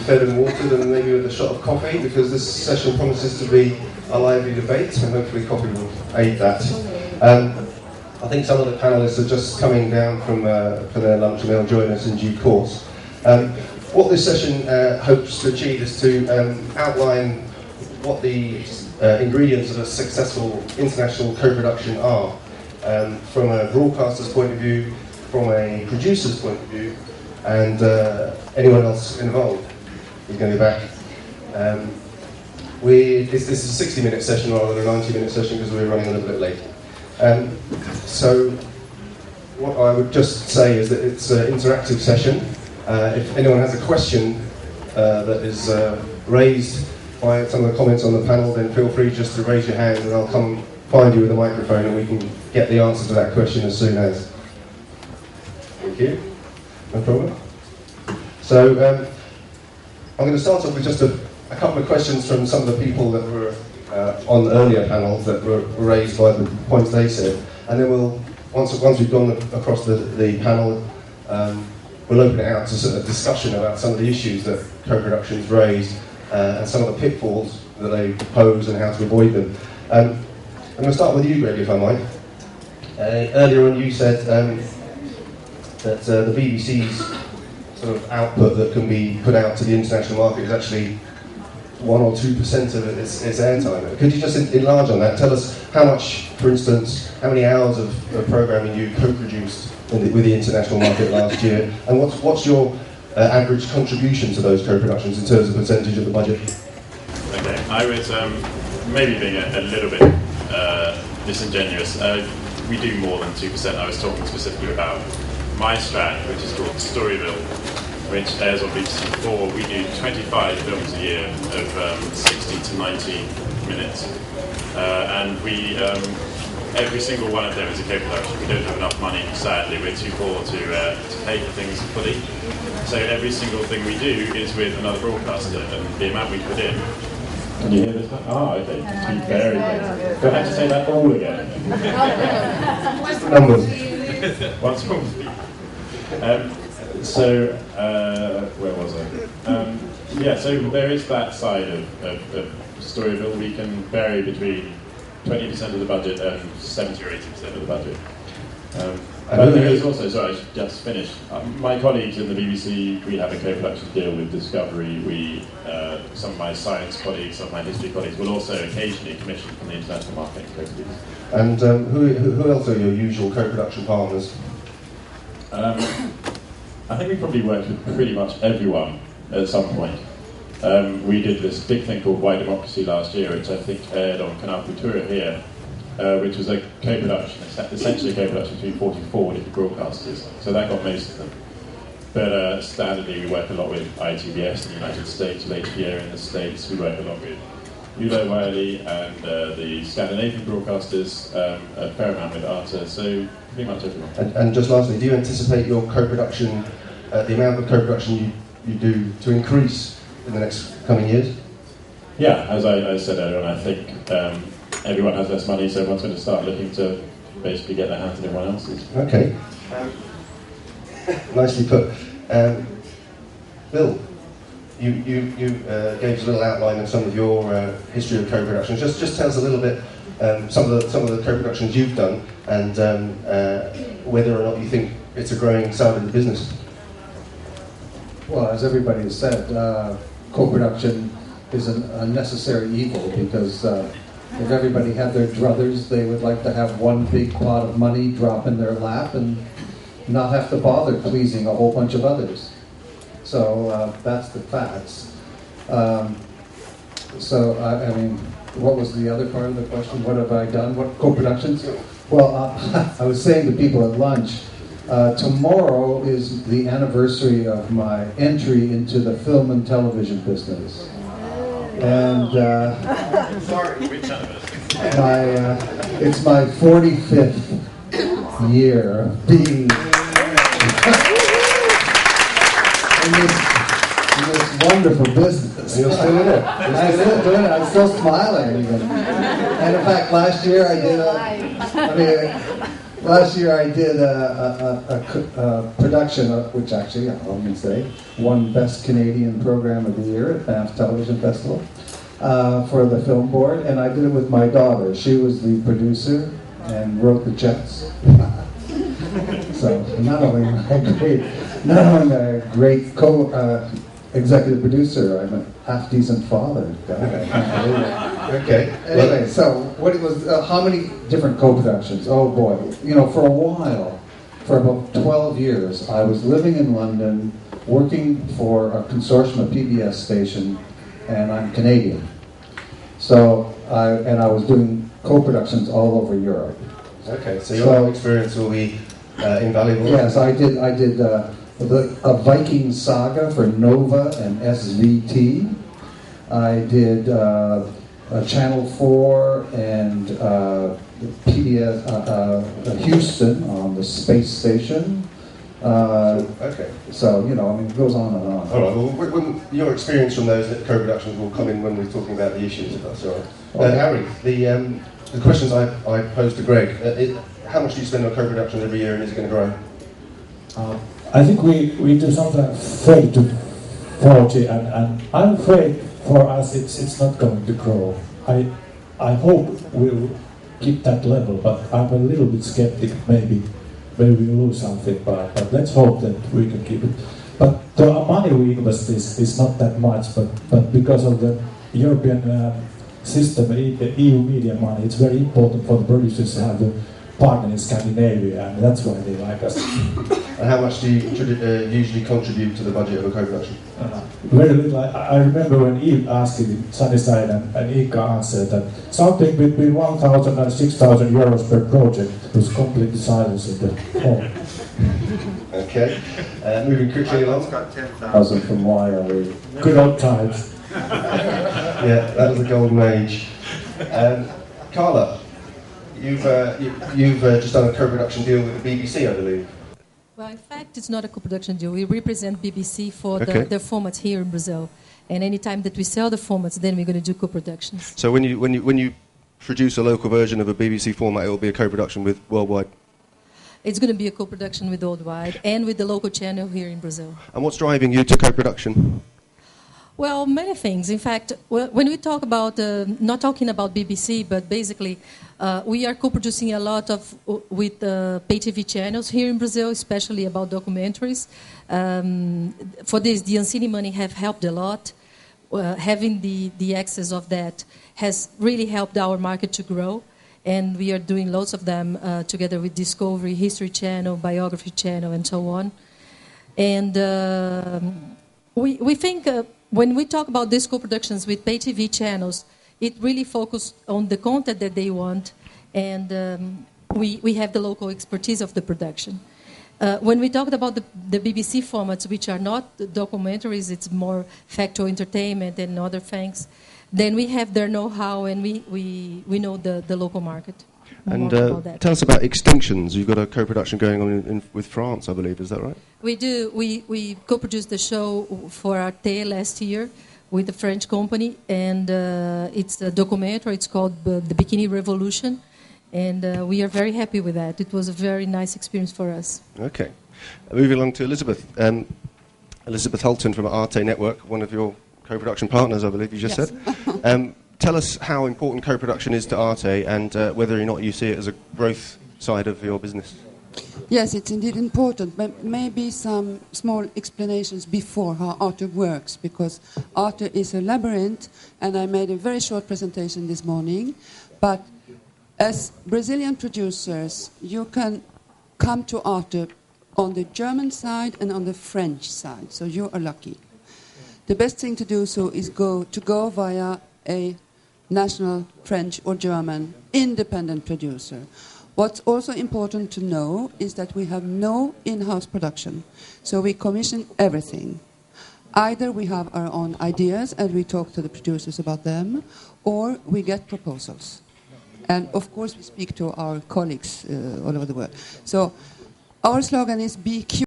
fed and watered, and maybe with a shot of coffee, because this session promises to be a lively debate, and hopefully coffee will aid that. I think some of the panellists are just coming down from for their lunch, and they'll join us in due course. What this session hopes to achieve is to outline what the ingredients of a successful international co-production are, from a broadcaster's point of view, from a producer's point of view, and anyone else involved. He's going to be back. This is a 60-minute session rather than a 90-minute session because we're running a little bit late. So what I would just say is that it's an interactive session. If anyone has a question that is raised by some of the comments on the panel, then feel free just to raise your hand and I'll come find you with a microphone and we can get the answer to that question as soon as. Thank you. No problem. So I'm going to start off with just a couple of questions from some of the people that were on earlier panels that were raised by the points they said, and then we'll once we've gone across the panel, we'll open it out to sort of discussion about some of the issues that co-productions raised and some of the pitfalls that they pose and how to avoid them. I'm going to start with you, Greg, if I might. Earlier on, you said that the BBC's sort of output that can be put out to the international market is actually 1 or 2% of its airtime. Could you just enlarge on that? Tell us how much, for instance, how many hours of programming you co-produced with the international market last year, and what's your average contribution to those co-productions in terms of percentage of the budget? Okay, I was maybe being a little bit disingenuous. We do more than 2%. I was talking specifically about my strand, which is called Storyville, which airs on BBC 4. We do 25 films a year of 60 to 90 minutes. And we, every single one of them is a co-production. We don't have enough money, sadly. We're too poor to pay for things fully. So every single thing we do is with another broadcaster, and the amount we put in. Can you hear this? Okay. Speak very loud. Do I have to say that all again? Numbers. Once more. Where was I? Yeah, so there is that side of Storyville. We can vary between 20% of the budget and 70 or 80% of the budget. But there is also, sorry, I should just finish. My colleagues in the BBC, we have a co-production deal with Discovery. Some of my science colleagues, some of my history colleagues will also occasionally commission from the international market co-produce. And who else are your usual co-production partners? I think we probably worked with pretty much everyone at some point. We did this big thing called Why Democracy last year, which I think aired on Canal Cultura here, which was a co-production, essentially a co-production between 44 different broadcasters. So that got most of them. But standardly, we work a lot with ITBS in the United States, with HBO in the States. We work a lot with Udo Wiley and the Scandinavian broadcasters, a fair amount with Arta, so pretty much everyone. And just lastly, do you anticipate your co-production, the amount of co-production you do, to increase in the next coming years? Yeah, as I said earlier on, I think everyone has less money, so everyone's going to start looking to basically get their hands in everyone else's. Okay. Nicely put. Bill, you gave us a little outline of some of your history of co-productions. Just tell us a little bit some of the co-productions you've done and whether or not you think it's a growing side of the business. Well, as everybody has said, co-production is a necessary evil because if everybody had their druthers, they would like to have one big pot of money drop in their lap and not have to bother pleasing a whole bunch of others. So that's the facts. I mean, what was the other part of the question? What have I done? What co-productions? Well, I was saying to people at lunch, tomorrow is the anniversary of my entry into the film and television business. And Sorry, which anniversary? It's my 45th year of being in this wonderful business. You're still in it. I'm still doing it. I'm still smiling even. And in fact, last year I did Last year I did a production, which actually, I'm going to say, won Best Canadian Program of the Year at Banff Television Festival for the film board, and I did it with my daughter. She was the producer and wrote the checks. So not only am I a great executive producer, I'm a half-decent father. God, I can't believe it. Okay. Anyway, so what it was, how many different co-productions? Oh boy, for a while, for about 12 years, I was living in London, working for a consortium of PBS station, and I'm Canadian. So I was doing co-productions all over Europe. Okay, so your experience will be invaluable. Yes, I did a Viking saga for Nova and SVT. I did Channel 4 and PBS Houston on the space station. Okay. So, it goes on and on. All right, well, when your experience from those co-productions will come in when we're talking about the issues, if that's all right. Okay. Harry, the questions I posed to Greg, how much do you spend on co-production every year, and is it going to grow? I think we do something like 30 to 40, and I'm afraid for us it's not going to grow. I hope we'll keep that level, but I'm a little bit skeptic. Maybe we lose something, but let's hope that we can keep it. But the money we invest is not that much, but because of the European system, the EU media money, it's very important for the producers to have the partner in Scandinavia, and that's why they like us. And how much do you usually contribute to the budget of a co-production? Very little. I remember when Eve asked it in Sunnyside, and Ika answered that something between 1,000 and 6,000 euros per project. It was completely silence in the hall. Okay, moving quickly along. 10,000 from YLE. Good old times. Yeah, that was the golden age. Carla, you've just done a co-production deal with the BBC, I believe. Well, in fact, it's not a co-production deal. We represent BBC for their formats here in Brazil, and anytime that we sell the formats, then we're going to do co-productions. So when you produce a local version of a BBC format, it will be a co-production with Worldwide. It's going to be a co-production with Worldwide and with the local channel here in Brazil. And what's driving you to co-production? Well, many things. In fact, when we talk about, not talking about BBC, but basically, we are co-producing a lot with pay TV channels here in Brazil, especially about documentaries. For this, the Ancine money have helped a lot. Having the access of that has really helped our market to grow. And we are doing lots of them together with Discovery, History Channel, Biography Channel, and so on. And we think when we talk about these co-productions with pay TV channels, it really focuses on the content that they want, and we have the local expertise of the production. When we talked about the BBC formats, which are not documentaries, it's more factual entertainment and other things, then we have their know-how and we know the local market. And tell us about Extinctions. You've got a co-production going on with France, I believe. Is that right? We do. We co-produced the show for Arte last year with a French company, and it's a documentary. It's called The Bikini Revolution, and we are very happy with that. It was a very nice experience for us. Okay. Moving along to Elizabeth. Elizabeth Holton from Arte Network, one of your co-production partners, I believe you just said. Tell us how important co-production is to Arte and whether or not you see it as a growth side of your business. Yes, it's indeed important, but maybe some small explanations before how Arte works, because Arte is a labyrinth, and I made a very short presentation this morning, but as Brazilian producers, you can come to Arte on the German side and on the French side, so you are lucky. The best thing to do so is go via a national French or German independent producer. What's also important to know is that we have no in-house production, so we commission everything. Either we have our own ideas and we talk to the producers about them, or we get proposals. And of course we speak to our colleagues all over the world. So our slogan is "Be curious."